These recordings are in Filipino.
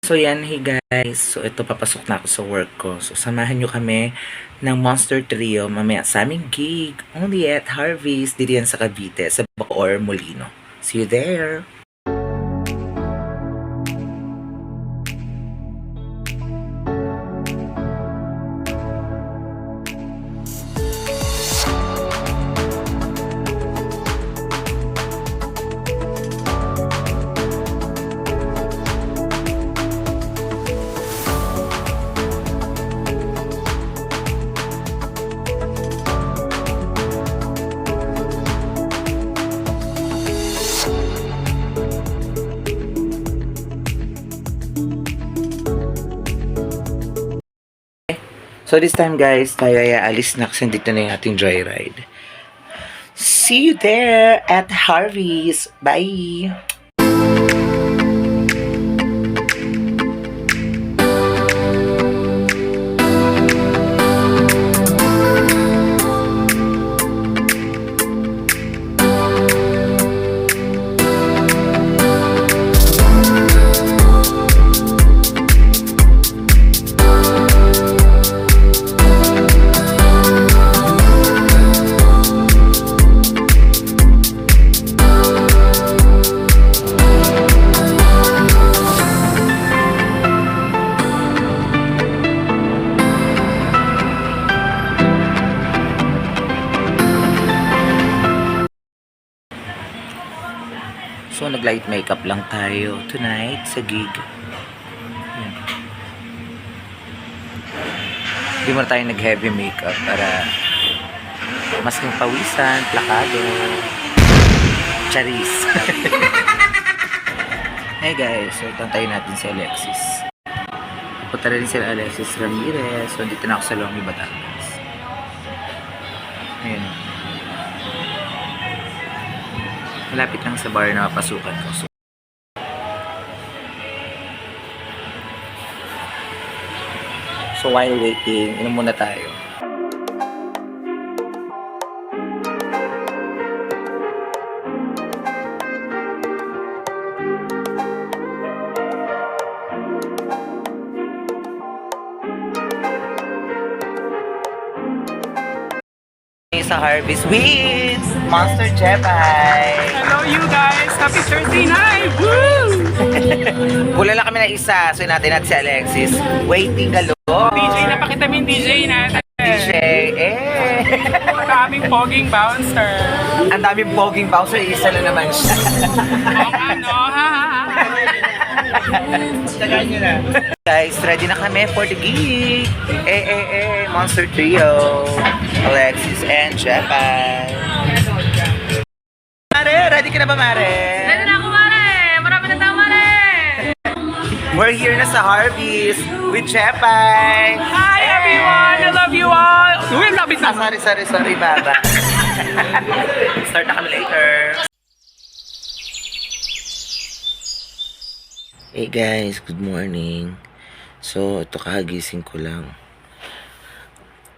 So yan, hey guys. So ito, papasok na ako sa work ko. So samahan nyo kami ng Monster Trio mamaya sa aming gig. Only at Harvey's, dito yan sa Cavite, sa Bacoor, Molino. See you there! So this time guys, tayo ay aalis na kasi dito na yung ating joyride. See you there at Harvey's. Bye! So, nag-light makeup lang tayo tonight sa gig. Yan. Hindi mo na tayo nag-heavy makeup para mas kang pawisan, plakado, charis. Hey guys, so tantayin natin si Alexis. Punta rin si Alexis Ramirez. So, dito na ako sa Lomi, Batangas. Ayan. Malapit lang sa bar na mapasukan ko. So while waiting, inom muna tayo. Sa Harvey's with Monster Jebay. Hello you guys! Happy Thursday night! Woo! Pula lang kami na isa. So natin si Alexis. Waiting galore. DJ, napakitamin DJ natin. DJ, eh. Ang daming poging bouncer. Ang daming poging bouncer. Isa na naman siya. Ang ano, ha? Tagal nyo na. Guys, ready na kami for the gig. Monster Trio. Alexis and Jebay. Mare, ready ka na ba, Mare? Ready na ako, Mare! Marami na tao, Mare! We're here na sa Harvey's with Jebay. Hi everyone! I love you all! Uy, lapit na! Sorry, Baba. Start na kami later. Hey guys, good morning. So, ito kagising ko lang.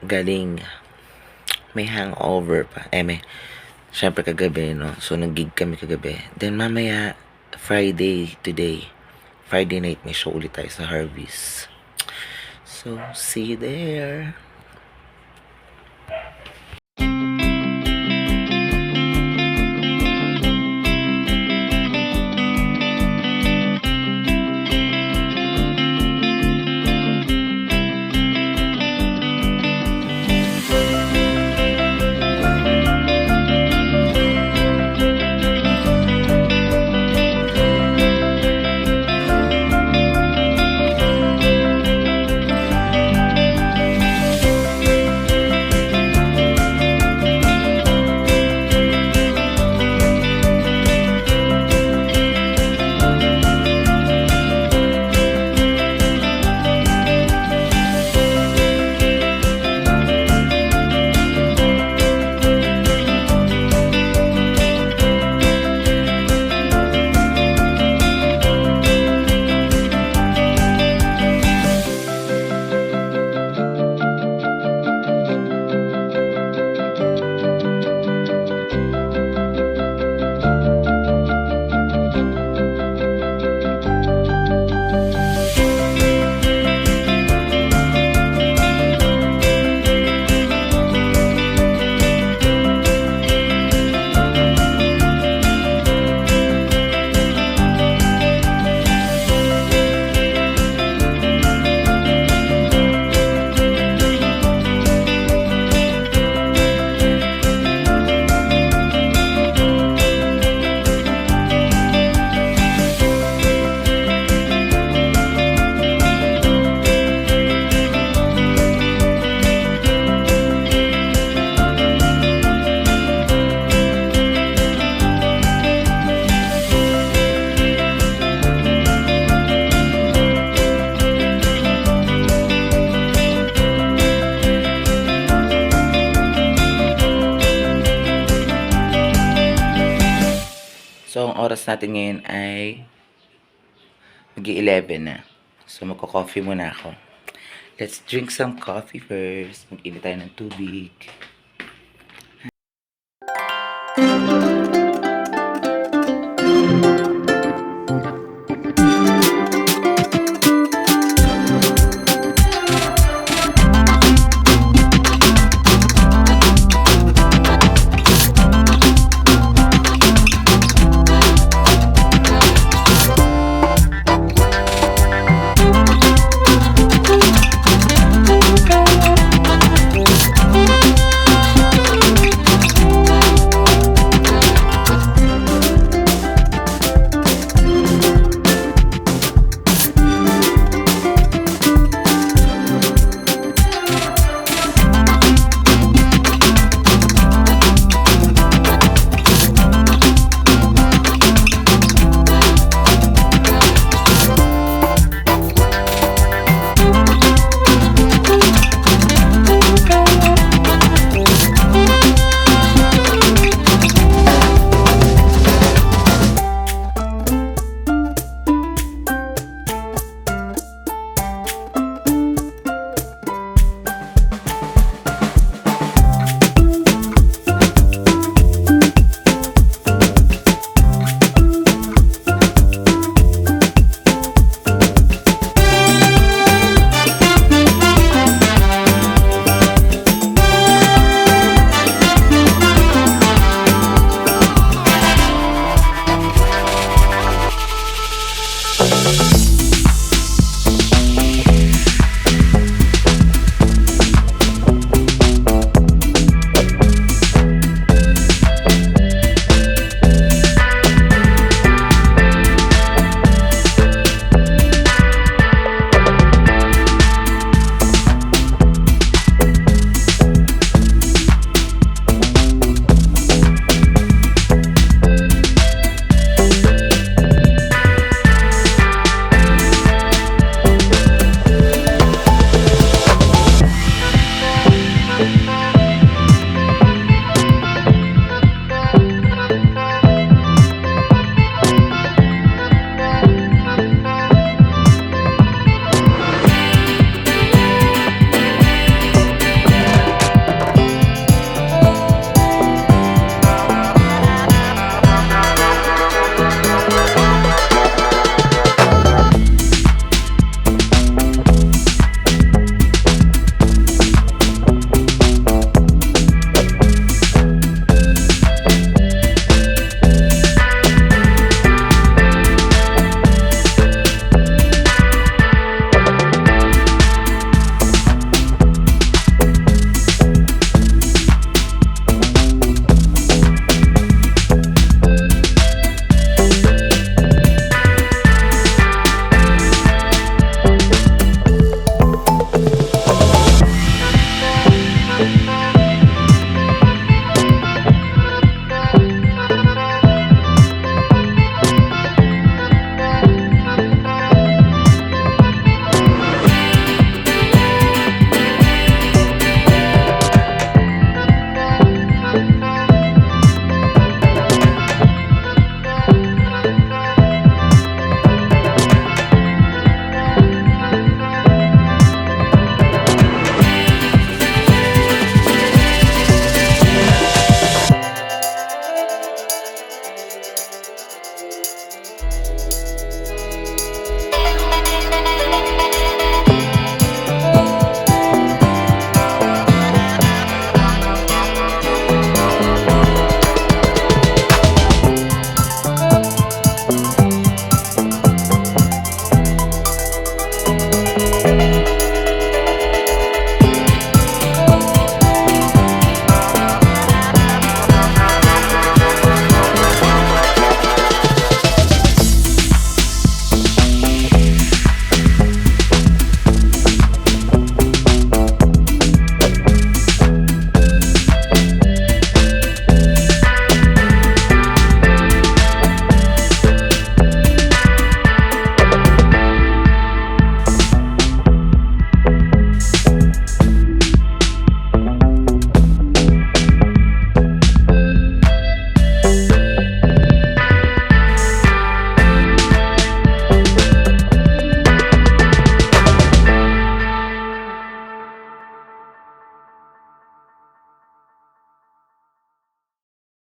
Galing, may hangover pa. Syempre kagabi, no? So, nag-gig kami kagabi. Then, mamaya, Friday night, may show ulit tayo sa Harvey's. So, see you there. oras natin ngayon ay mag-11 na. So, magko-coffee muna ako. Let's drink some coffee first. Mag-init tayo ng tubig.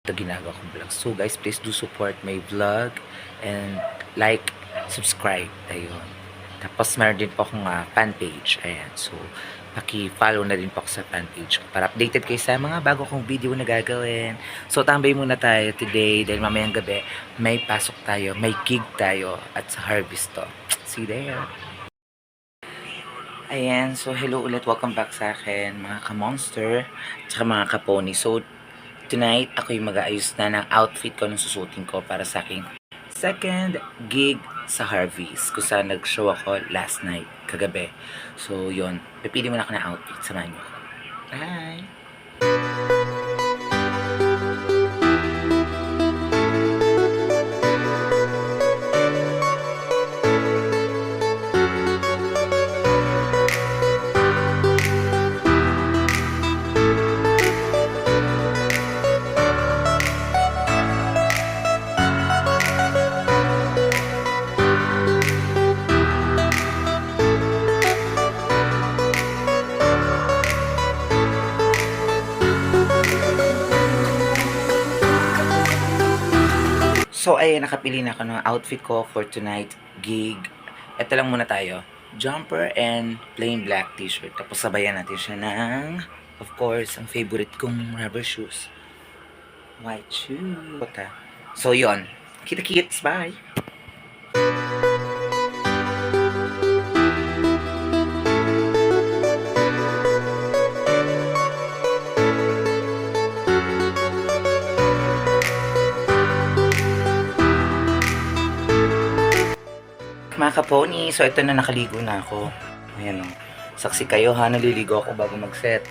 ito ginagawa kong vlog. So guys, please do support my vlog and like, subscribe. Ayun. Tapos meron din po akong fan page. Ayan. So, paki-follow na din po ako sa fan page ko para updated kayo sa mga bago kong video na gagawin. So, tambay muna tayo today dahil mamayang gabi may pasok tayo, may gig tayo at sa Harvest to. See you there. Ayan. So, hello ulit. Welcome back sa akin mga ka-monster at mga ka-pony. So, tonight, ako yung mag-aayos na ng outfit ko ng susutin ko para sa aking second gig sa Harvey's kung saan nag-show ako last night, kagabi. So, yun. Pipili muna ako ng outfit. Samahan niyo ako. Bye! So, ayun, nakapili na ako ng outfit ko for tonight gig. Ito lang muna tayo. Jumper and plain black t-shirt. Tapos sabayan natin siya ng, of course, ang favorite kong rubber shoes. White shoes. So, yun. Kita-kits. Bye! Mga kaponi, so ito na, nakaligo na ako. Ayan o. Saksi kayo ha, naliligo ako bago mag-set.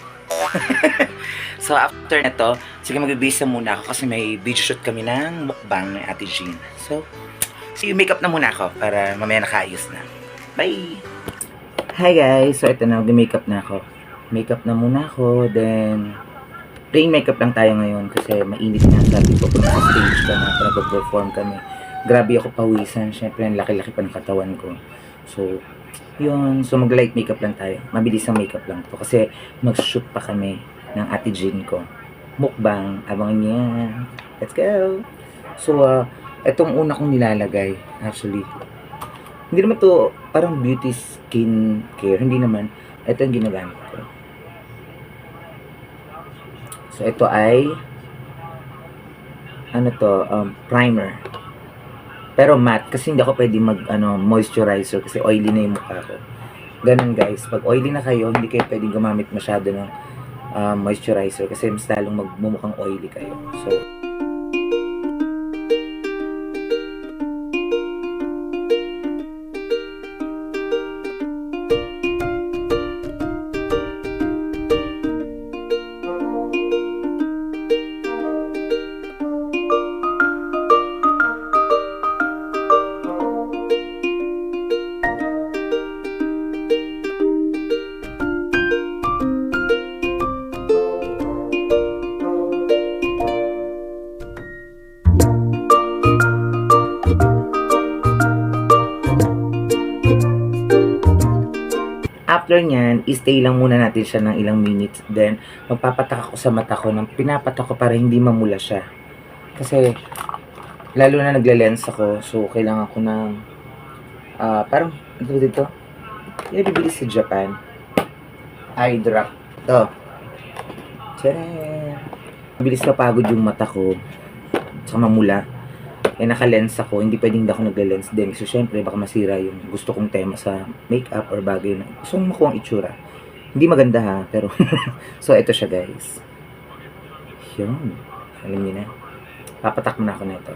So after nito, sige magbibisa muna ako kasi may video shoot kami ng mukbang ng Ate Jean. So, sige makeup na muna ako para mamaya nakaayos na. Bye! Hi guys! So ito na, mag-makeup na ako. Makeup na muna ako, then plain makeup lang tayo ngayon kasi mainit na, sabi ko kung nasa stage ka na, para perform kami. Grabe ako pawisan. Siyempre, ang laki-laki pa ng katawan ko. So, yun. So, mag-light makeup lang tayo. Mabilis ang makeup lang to. Kasi, mag-shoot pa kami ng Ate Jean ko. Mukbang. Abangan niya. Let's go! So, etong una kong nilalagay. Actually, hindi naman to parang beauty skin care. Hindi naman. Ito yung ginagamit ko. So, ito ay ano to? Primer. Pero matte, kasi hindi ako pwede moisturizer kasi oily na yung mukha ko. Ganun guys, pag oily na kayo, hindi kayo pwedeng gumamit masyado ng moisturizer kasi mas lalong magmumukhang oily kayo. So, after nyan, i-stay lang muna natin siya ng ilang minutes. Then, magpapatak ako sa mata ko ng pinapatak ko para hindi mamula siya. Kasi, lalo na nagle-lens ako. So, kailangan ko ng, parang, ano dito? Yung bibili sa Japan. Eye drop. Ito. Tcharan! Mabilis kapagod yung mata ko. Saka mamula. Eh, naka-lens ako, hindi pwedeng ako nagle-lens din. So, syempre, baka masira yung gusto kong tema sa makeup or bagay na gusto kong makuha ang itsura. Hindi maganda ha, pero so, ito siya guys. Yun. Alam niyo na. Papatak mo na ako na ito.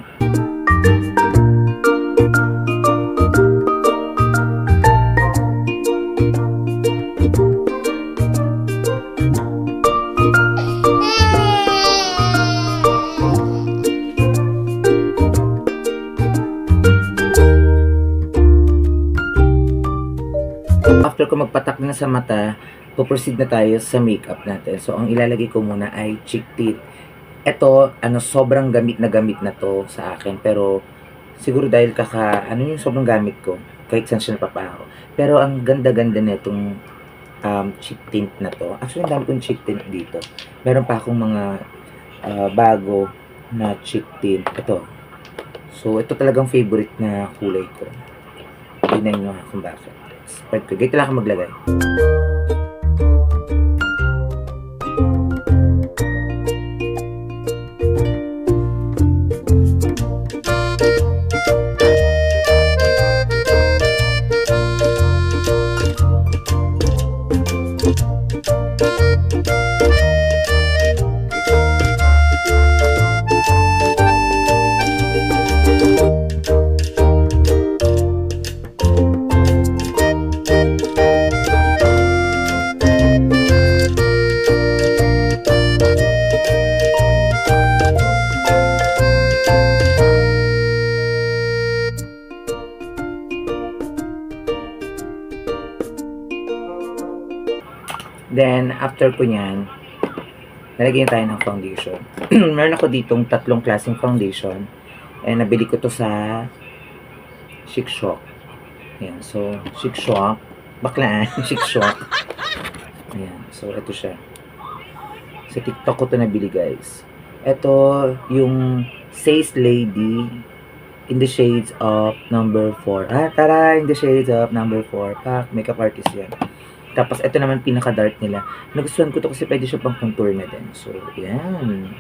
After ko magpatak na sa mata, puproceed na tayo sa makeup natin. So, ang ilalagay ko muna ay cheek tint. Ito, sobrang gamit na to sa akin. Pero, siguro dahil yung sobrang gamit ko, kahit saan siya napapaho. Pero, ang ganda-ganda na itong cheek tint na to. Actually, ang dami kong cheek tint dito. Meron pa akong mga bago. na cheek tint. Ito. So, ito talagang favorite na kulay ko. Tingnan nyo kung bakit. Spread ko. Ganito lang ako maglagay. Then, after ko nyan, nalagyan tayo ng foundation. Meron ako ditong 3 klaseng foundation. And nabili ko to sa Chic Shop. Ayan, so, Chic Shop. Baklaan, Chic Shop. Ayan, so, ito siya. Sa TikTok ko to nabili, guys. Ito, yung Says Lady in the shades of number 4. Tara, in the shades of number 4. Pak, makeup artist yan. Tapos, ito naman pinaka-dark nila. Nagustuhan ko to kasi pwede siya pang contour na din. So, yan.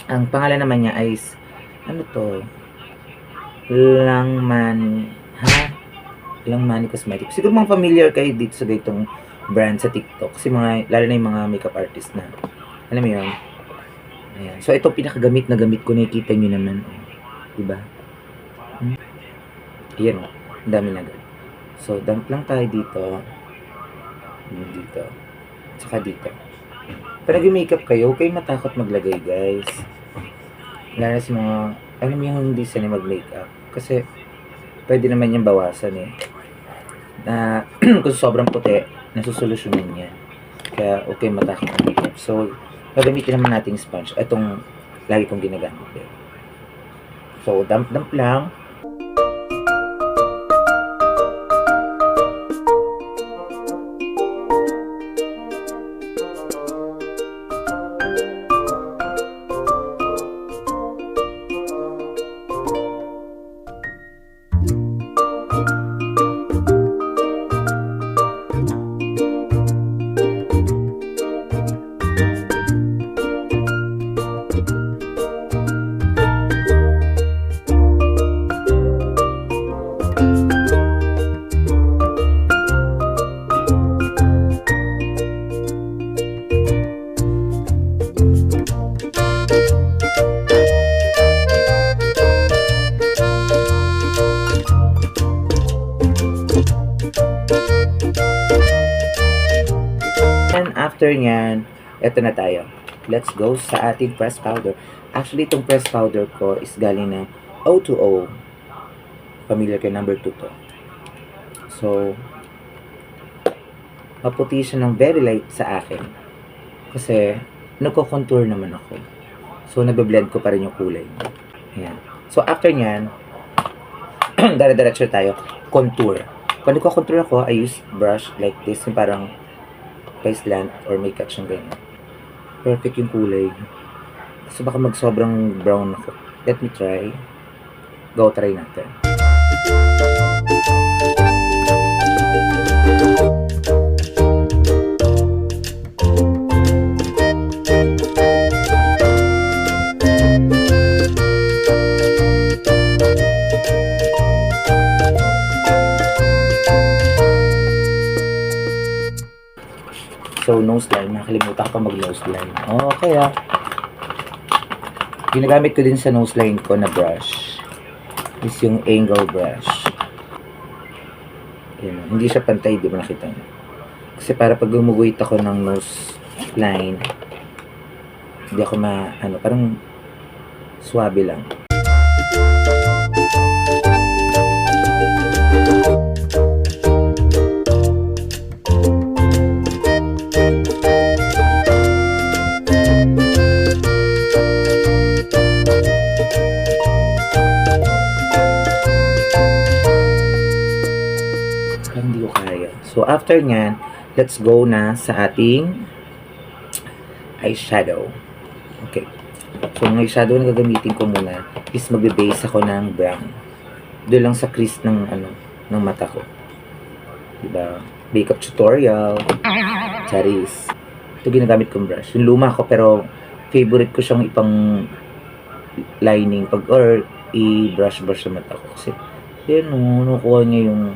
Ang pangalan naman niya ay, ano to? Langmani. Ha? Langmani Cosmetics. Siguro mga familiar kayo dito sa itong brand sa TikTok. Kasi mga, lalo na yung mga makeup artist na. Alam mo yun? Ayan. So, ito pinakagamit na gamit ko. Nakikita nyo naman. Diba? Ayan o. Ang dami na agad. So, dump lang tayo dito. Dito. Tsaka dito. Pag nag-makeup kayo, huwag kayong matakot maglagay, guys. Lalo sa mga, alam mo yung hindi sanay mag-makeup. Kasi, pwede naman yung bawasan eh. Na, kung sobrang puti, nasusolusyonan niya. Kaya, huwag kayong matakot mag-makeup. So, gagamitin naman natin sponge. Itong, lagi kong ginagamit eh. So, dump lang. And after nyan, eto na tayo. Let's go sa ating press powder. Actually, itong press powder ko is galing ng O2O. Familiar kayo, number 2 to. So, maputi siya ng very light sa akin. Kasi, nagko-contour naman ako. So, nagbe-blend ko pa rin yung kulay. Ayan. So, after nyan, dara-diretso tayo. Contour. Kung nagko-contour ako, I use brush like this. Yung parang face length or makeup siyang ganyan. Perfect yung kulay. Kasi baka mag-sobrang brown ako. Let me try. Go, try natin. So, nose line. Nakalimutan ko mag-nose line. Oh, kaya ginagamit ko din sa nose line ko na brush is yung angle brush. Ayan, hindi siya pantay, di ba nakita niyo? Kasi para pag gumuguhit ako ng nose line, hindi ako parang swabe lang. Hindi ko kaya. So, after nyan, let's go na sa ating eyeshadow. Okay. So, ang eyeshadow na gagamitin ko muna is magbe-base ako ng brown. Doon lang sa crease ng, ng mata ko. Diba? Makeup tutorial. Charis. Ito ginagamit kong brush. Yung luma ko, pero favorite ko siyang ipang lining pag or i-brush sa mata ko. Kasi, yun, nakuha niya yung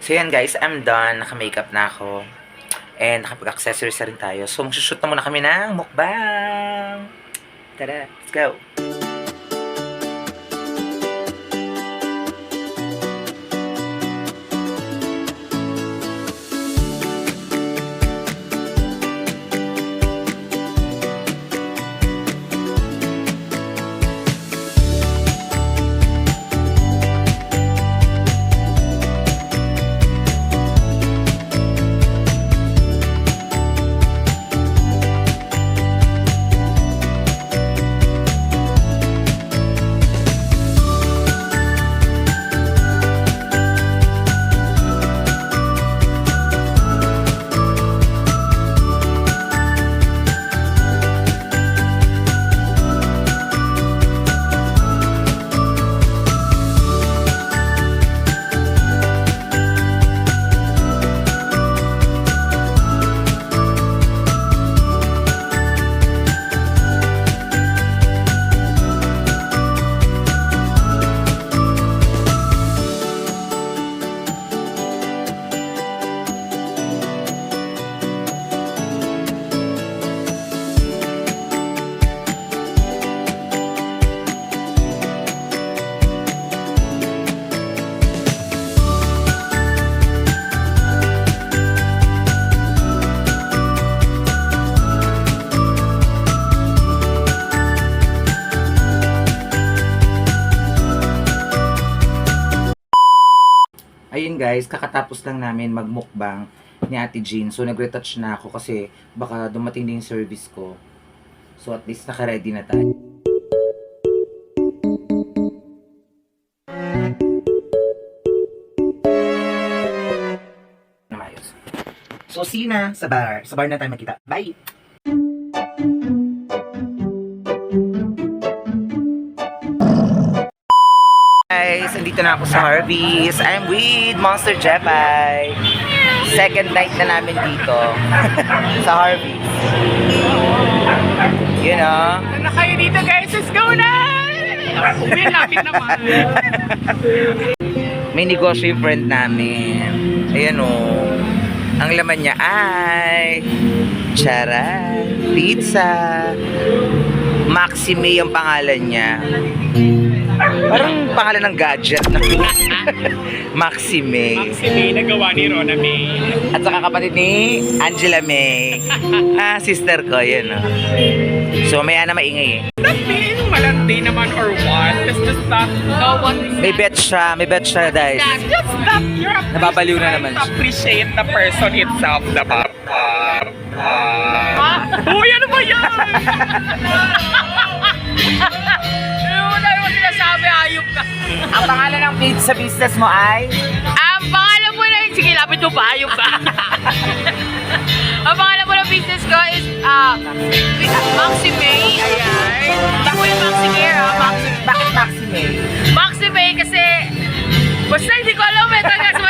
So yan guys, I'm done. Naka-makeup na ako. And nakapag-accessories na rin tayo. So magsushoot na muna kami ng mukbang. Tara, let's go! Ayun guys, kakatapos lang namin magmukbang ni Ate Jean. So nag-retouch na ako kasi baka dumating din yung service ko. So at least naka-ready na tayo. Namayos. So see you na sa bar. Sa bar na tayo magkita. Bye! Guys, andito na ako sa Harvey's. I'm with Monster Jepay. Second night na namin dito sa Harvey's. You know? Ano na kayo dito guys? Let's go na! Uwi, lapit naman. May negosyo yung friend namin. Ayan o. Ang laman niya ay charan, pizza. Maxime ang pangalan niya. Parang pangalan ng gadget na Maxime. Maxime, nagawa ni Rona May. At saka kapatid ni Angela May. Sister ko, yun o. So, maya na maingay eh. That being malandi naman or what? Just stop. No one is May bet siya guys. just stop. You're Nababaliw na naman siya. appreciate the person itself. Uy, ano ba yan? Ano naman sinasabi? Ayop ka. Ang pangalan ng page sa business mo ay? Ang pangalan mo na, sige, lapit mo pa, ayok ka. Ang pangalan mo ng business ko is, Maxime, ayan. Ako yung Maxime, Maxime. Bakit Maxime? Maxime kasi, basta hindi ko alam, may tagas mo,